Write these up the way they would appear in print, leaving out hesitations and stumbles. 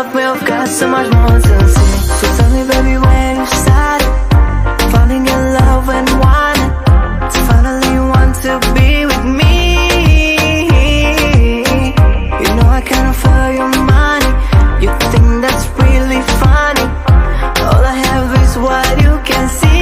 deserve me, I've got so much more to say. So tell me baby when you started falling in love and wanting to finally want to be with me. You know I can't afford your money, you think that's really funny. All I have is what you can see.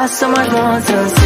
So much more to say.